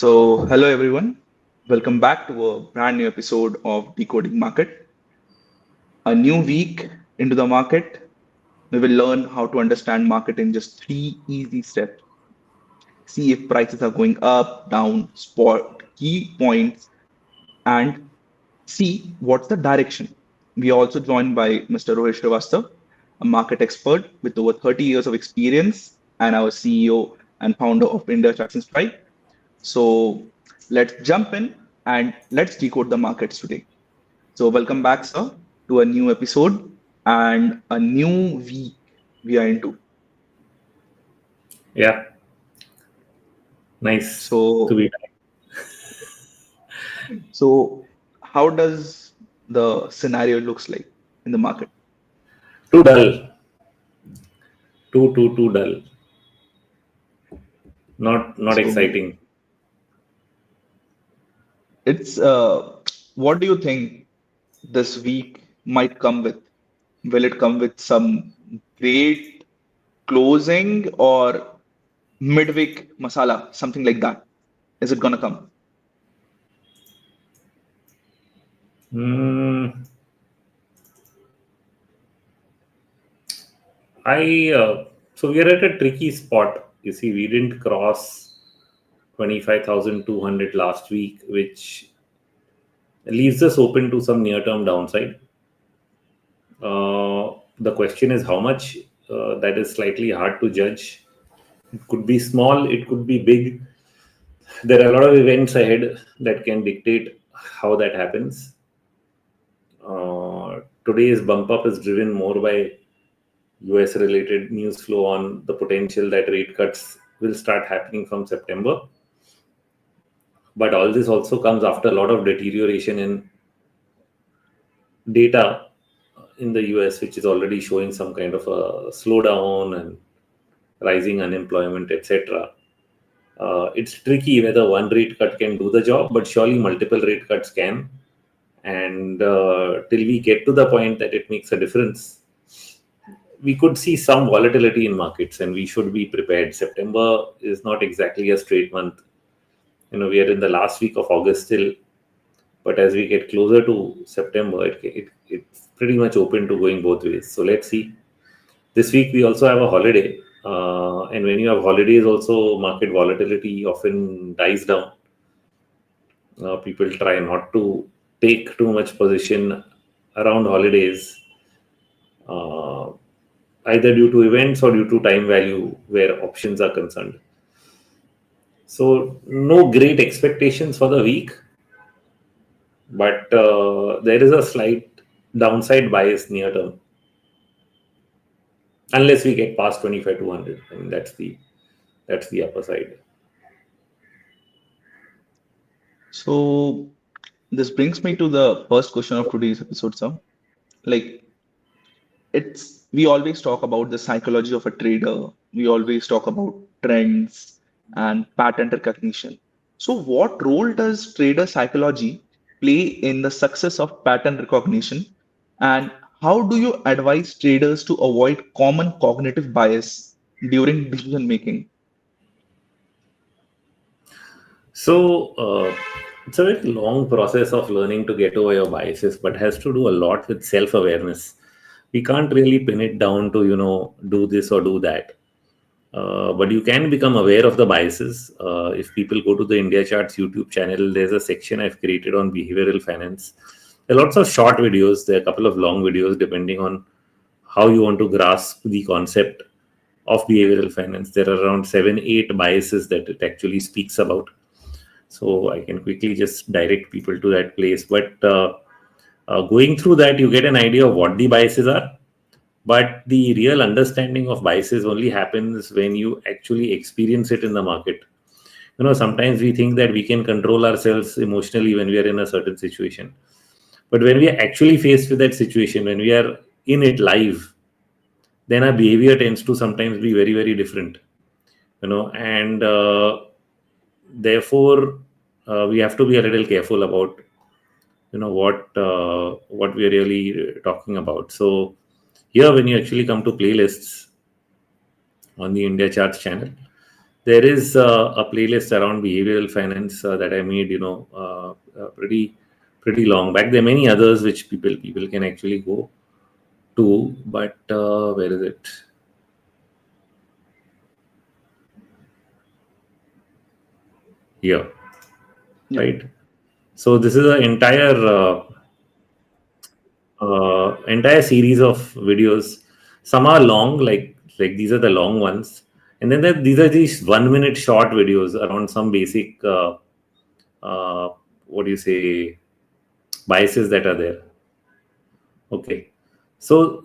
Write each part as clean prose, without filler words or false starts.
Hello everyone. Welcome back to a brand new episode of Decoding Market. A new week into the market, we will learn how to understand market in just three easy steps. See if prices are going up, down, spot key points, and see what's the direction. We are also joined by Mr. Rohit Srivastava, a market expert with over 30 years of experience and our CEO and founder of Indiacharts and Strike. So let's jump in and let's decode the markets today. So welcome back, sir, to a new episode and a new week we are into. Yeah, nice to So be back. so how does the scenario looks like in the market? Too dull, too dull. Not So exciting. it's what do you think this week might come with? Will it come with some great closing or midweek masala, something like that? Is it gonna come? Hmm. I so we are at a tricky spot. You see, we didn't cross 25,200 last week, which leaves us open to some near-term downside. The question is how much. That is slightly hard to judge. It could be small, it could be big. There are a lot of events ahead that can dictate how that happens. Today's bump up is driven more by US related news flow on the potential that rate cuts will start happening from September. But all this also comes after a lot of deterioration in data in the US, which is already showing some kind of a slowdown and rising unemployment, etc. It's tricky whether one rate cut can do the job, but surely multiple rate cuts can. And till we get to the point that it makes a difference, we could see some volatility in markets, and we should be prepared. September is not exactly a straight month. We are in the last week of August still, but as we get closer to September, it's pretty much open to going both ways. So let's see. This week we also have a holiday, and when you have holidays, also market volatility often dies down. People try not to take too much position around holidays, either due to events or due to time value where options are concerned. So no great expectations for the week, but there is a slight downside bias near term, unless we get past 25,200. I mean, that's the upper side. So this brings me to the first question of today's episode, sir. Like we always talk about the psychology of a trader. We always talk about trends and pattern recognition. So what role does trader psychology play in the success of pattern recognition? And how do you advise traders to avoid common cognitive bias during decision making? So it's a very long process of learning to get over your biases, but has to do a lot with self-awareness. We can't really pin it down to do this or do that. But you can become aware of the biases. If people go to the India Charts YouTube channel, there's a section I've created on behavioral finance. There are lots of short videos. There are a couple of long videos depending on how you want to grasp the concept of behavioral finance. There are around 7-8 biases that it actually speaks about. So I can quickly just direct people to that place. But going through that, you get an idea of what the biases are. But the real understanding of biases only happens when you actually experience it in the market. Sometimes we think that we can control ourselves emotionally when we are in a certain situation. But when we are actually faced with that situation, when we are in it live, then our behavior tends to sometimes be very, very different. And therefore, we have to be a little careful about, what we are really talking about. So here, when you actually come to playlists on the India Charts channel, There is a playlist around behavioral finance that I made, pretty long back. There are many others which people can actually go to, but where is it? Here, Yeah. right? So this is an entire series of videos. Some are long, like these are the long ones, and then these are these 1 minute short videos around some basic uh, what do you say, biases that are there. Okay, so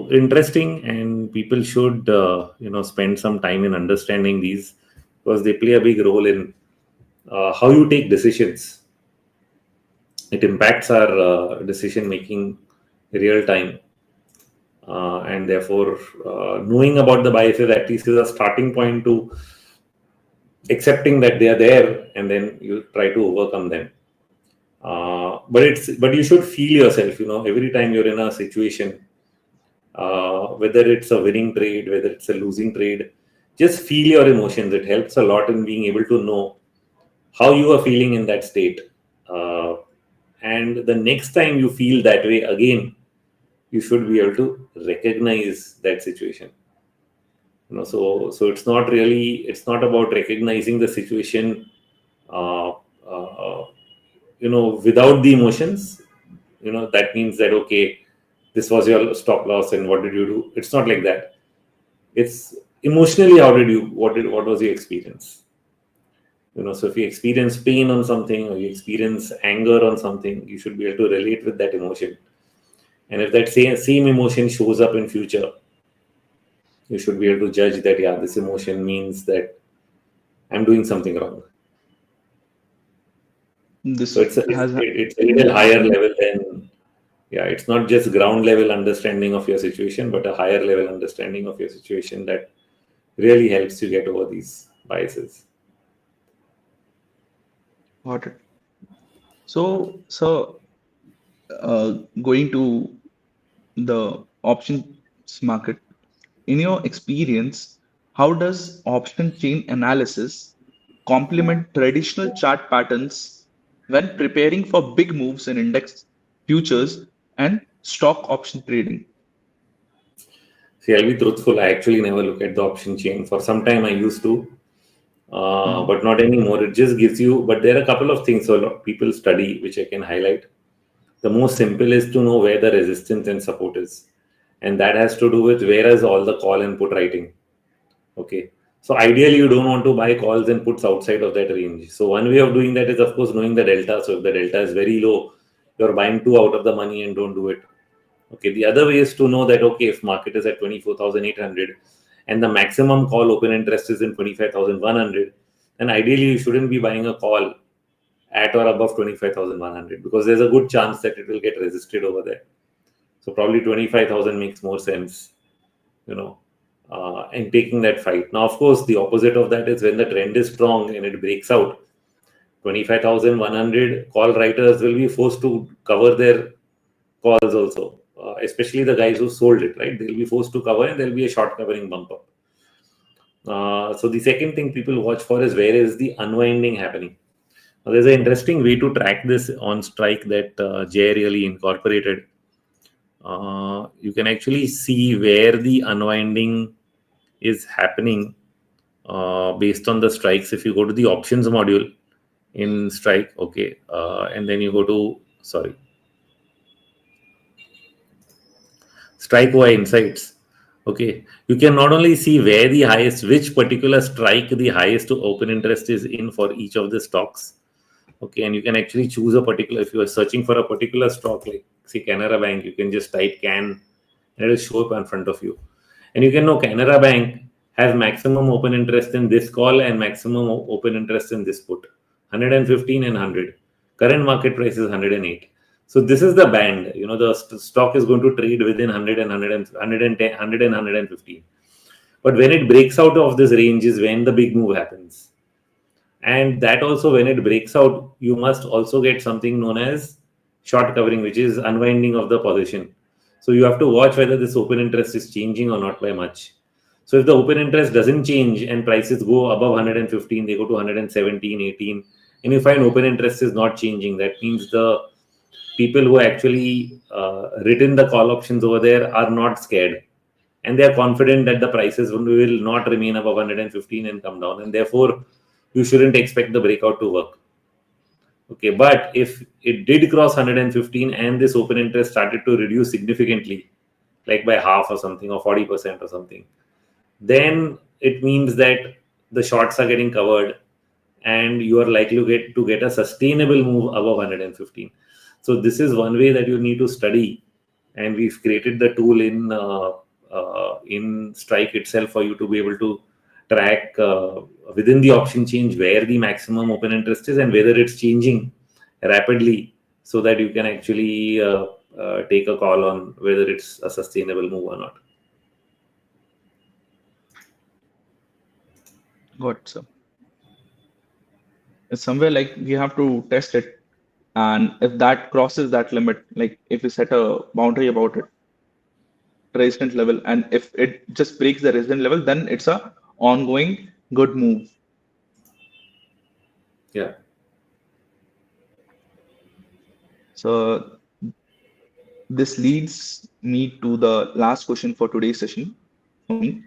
interesting, and people should spend some time in understanding these, because they play a big role in how you take decisions. It impacts our decision making real time, and therefore knowing about the biases at least is a starting point to accepting that they are there, and then you try to overcome them. But you should feel yourself, every time you're in a situation, whether it's a winning trade, whether it's a losing trade, just feel your emotions. It helps a lot in being able to know how you are feeling in that state. uh, and the next time you feel that way again, you should be able to recognize that situation. So it's not about recognizing the situation uh, uh, without the emotions. That means that, okay, this was your stop loss and what did you do. It's not like that. It's emotionally, what was your experience. So if you experience pain on something, or you experience anger on something, you should be able to relate with that emotion. And if that same emotion shows up in future, you should be able to judge that, yeah, this emotion means that I'm doing something wrong. So This it's a, it's, has it's a little higher level than, yeah, it's not just ground level understanding of your situation, but a higher level understanding of your situation that really helps you get over these biases. got it. So, going to the options market, in your experience, how does option chain analysis complement traditional chart patterns when preparing for big moves in index futures and stock option trading? See, I'll be truthful. I actually never look at the option chain. For some time, I used to, Mhm. but not anymore. It just gives you. But there are a couple of things a lot people study, which I can highlight. The most simple is to know where the resistance and support is, and that has to do with where is all the call and put writing. Okay. So ideally, you don't want to buy calls and puts outside of that range. So one way of doing that is, of course, knowing the delta. So if the delta is very low, you're buying two out of the money and don't do it. Okay. The other way is to know that, okay, if market is at 24,800 and the maximum call open interest is in 25,100, then ideally you shouldn't be buying a call at or above 25,100, because there's a good chance that it will get resisted over there. So probably 25,000 makes more sense, you know, and taking that fight. Now, of course, the opposite of that is when the trend is strong and it breaks out. 25,100 call writers will be forced to cover their calls also, especially the guys who sold it, right? They'll be forced to cover, and there'll be a short covering bump up. So the second thing people watch for is where is the unwinding happening. Now, there's an interesting way to track this on Strike that Jay really incorporated. You can actually see where the unwinding is happening based on the strikes. If you go to the options module in Strike, okay, and then you go to, sorry, Strike Y Insights. Okay, you can not only see where the highest, which particular strike the highest open interest is in for each of the stocks. Okay, and you can actually choose a particular, if you are searching for a particular stock, like say Canara Bank, you can just type CAN and it will show up in front of you. And you can know Canara Bank has maximum open interest in this call and maximum open interest in this put, 115 and 100. Current market price is 108. So this is the band. The stock is going to trade within 100 and 110, 100 and 115. But when it breaks out of this range is when the big move happens. And that also, when it breaks out, you must also get something known as short covering, which is unwinding of the position. So you have to watch whether this open interest is changing or not by much. So if the open interest doesn't change and prices go above 115, they go to 117, 18, and you find open interest is not changing, that means the people who actually written the call options over there are not scared, and they are confident that the prices will not remain above 115 and come down, and therefore you shouldn't expect the breakout to work. Okay, but if it did cross 115 and this open interest started to reduce significantly, like by half or something, or 40% or something, then it means that the shorts are getting covered and you are likely to get a sustainable move above 115. So this is one way that you need to study, and we've created the tool in Strike itself for you to be able to track within the option change where the maximum open interest is and whether it's changing rapidly, so that you can actually take a call on whether it's a sustainable move or not. Got so. It's somewhere like we have to test it, and if that crosses that limit, like if we set a boundary about it, resistance level, and if it just breaks the resistance level, then it's a ongoing good move. Yeah. So this leads me to the last question for today's session for me.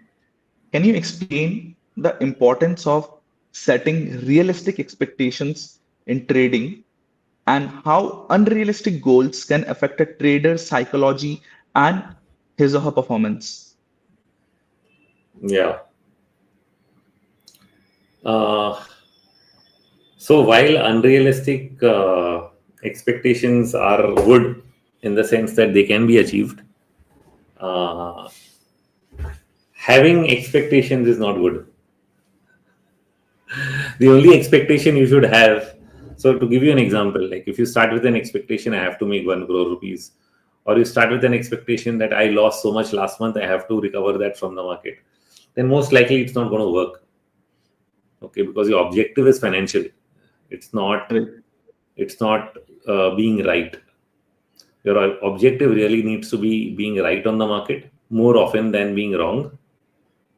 Can you explain the importance of setting realistic expectations in trading and how unrealistic goals can affect a trader's psychology and his or her performance? Yeah. So while unrealistic expectations are good in the sense that they can be achieved, uh, having expectations is not good. The only expectation you should have, so to give you an example, like if you start with an expectation, I have to make 1 crore rupees, or you start with an expectation that I lost so much last month, I have to recover that from the market, then most likely it's not going to work. Okay, because your objective is financial. It's not Right. being right. Your objective really needs to be being right on the market more often than being wrong,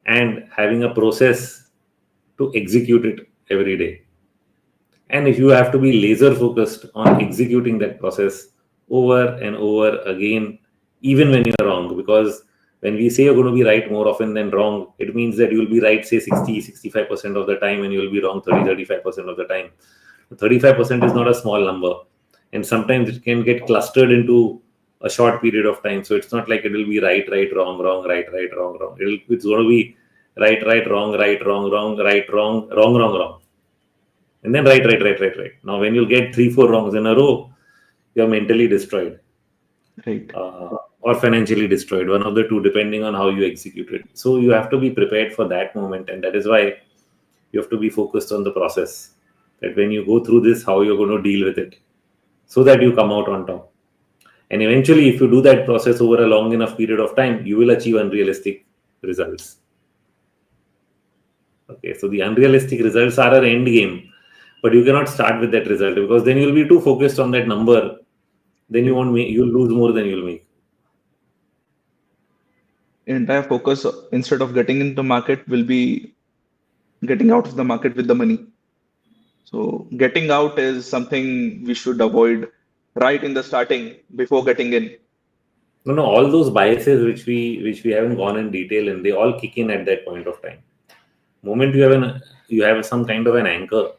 and having a process to execute it every day. And if you have to be laser focused on executing that process over and over again, even when you're wrong, because when we say you're going to be right more often than wrong, it means that you'll be right, say 60-65% of the time, and you'll be wrong 30-35% of the time. 35% is not a small number, and sometimes it can get clustered into a short period of time. So it's not like it will be right, wrong, right, wrong. It's going to be right, wrong, wrong, right, wrong. And then right. Now, when you'll get 3-4 wrongs in a row, you're mentally destroyed Right. or financially destroyed, one of the two, depending on how you execute it. So you have to be prepared for that moment. And that is why you have to be focused on the process. That when you go through this, how you're going to deal with it, so that you come out on top. And eventually, if you do that process over a long enough period of time, you will achieve unrealistic results. Okay, so the unrealistic results are an end game, but you cannot start with that result, because then you'll be too focused on that number. Then you won't make, you'll lose more than you'll make. Entire focus instead of getting into the market will be getting out of the market with the money. So getting out is something we should avoid right in the starting before getting in. No, all those biases which we haven't gone in detail, and they all kick in at that point of time. Moment you have some kind of an anchor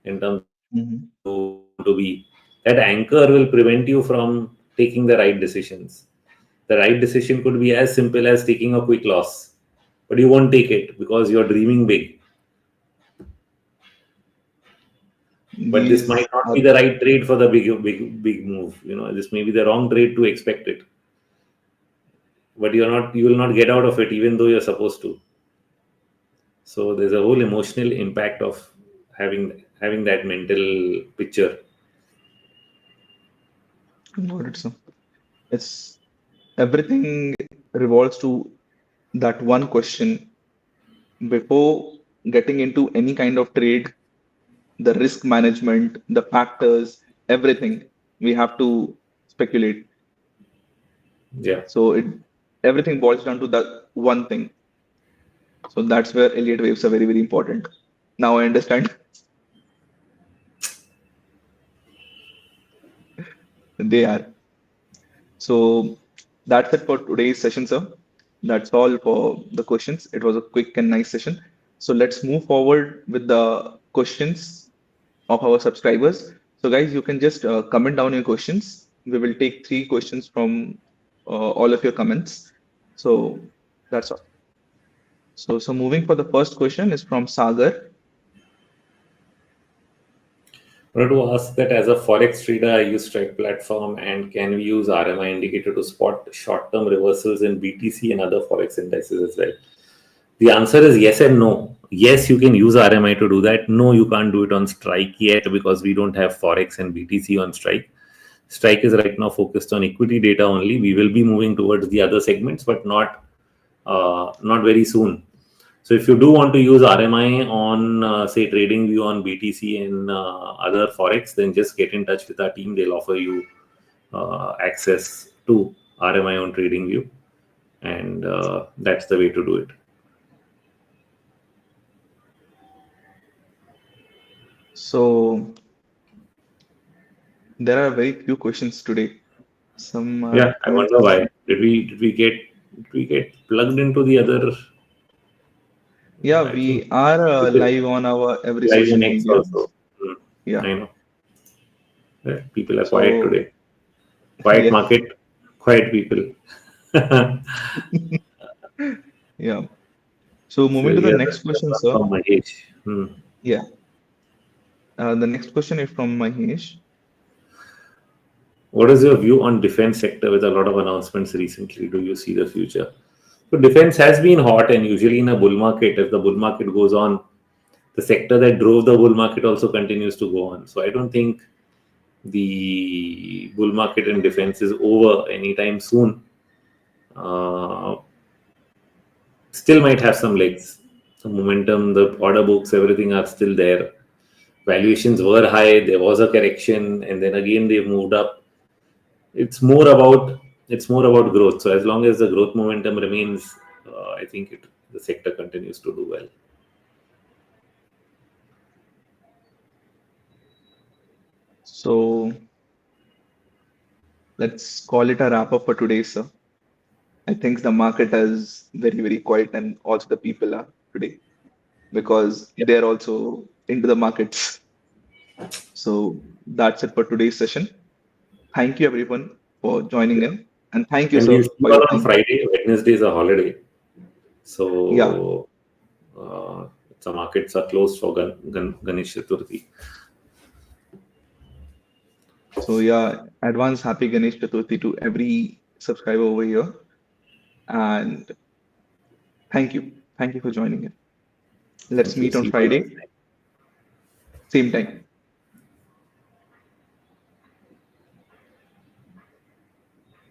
in terms Mhm. to be, that anchor will prevent you from taking the right decisions. The right decision could be as simple as taking a quick loss, but you won't take it because you're dreaming big. But this might These not are be the right trade for the big move. This may be the wrong trade to expect it, but you will not get out of it even though you're supposed to. So there's a whole emotional impact of having that mental picture. got it. So it's everything revolves to that one question before getting into any kind of trade, the risk management, the factors, everything we have to speculate. Yeah. So everything boils down to that one thing. So that's where Elliott waves are very, very important. Now I understand. They are. So that's it for today's session, sir. That's all for the questions. It was a quick and nice session. So let's move forward with the questions of our subscribers. So guys, you can just comment down your questions. We will take three questions from all of your comments. So that's all. So moving for the first question is from Sagar. I wanted to ask that as a forex trader, I use Strike platform, and can we use RMI indicator to spot short-term reversals in BTC and other forex indices as well? The answer is yes and no. Yes, you can use RMI to do that. No, you can't do it on Strike yet because we don't have forex and BTC on Strike. Strike is right now focused on equity data only. We will be moving towards the other segments, but not very soon. So if you do want to use RMI on, say, TradingView on BTC and other forex, then just get in touch with our team. They'll offer you access to RMI on TradingView, and that's the way to do it. So there are very few questions today. Some Yeah, I coming wonder from. why. Did we get plugged into the other? Yeah, I think we are people live on our every live social on X media. also. Hmm, Yeah. I know. Yeah, people are quiet So today. Quiet yes. market, quiet people. So Yeah. So moving to the here, next that's question, one sir. from Mahesh. Hmm. Yeah. The next question is from Mahesh. What is your view on defense sector with a lot of announcements recently? Do you see the future? So defense has been hot, and usually in a bull market, if the bull market goes on, the sector that drove the bull market also continues to go on. So I don't think the bull market in defense is over anytime soon. Uh, Still might have some legs. The momentum, the order books, everything are still there. Valuations were high. There was a correction, and then again they've moved up. It's more about growth. So as long as the growth momentum remains, I think the sector continues to do well. So let's call it a wrap up for today, sir. I think the market is very, very quiet, and also the people are today because Yeah. they're also into the markets. So that's it for today's session. Thank you everyone for joining Yeah. in, and thank you, And sir, we'll see for you your all on time. Friday. Wednesday is a holiday, Yeah. so the markets are closed for Ganesh Chaturthi. So yeah, advance happy Ganesh Chaturthi to every subscriber over here. And thank you. Thank you for joining in. Let's Thank you. meet on See you all Friday, next time. same time.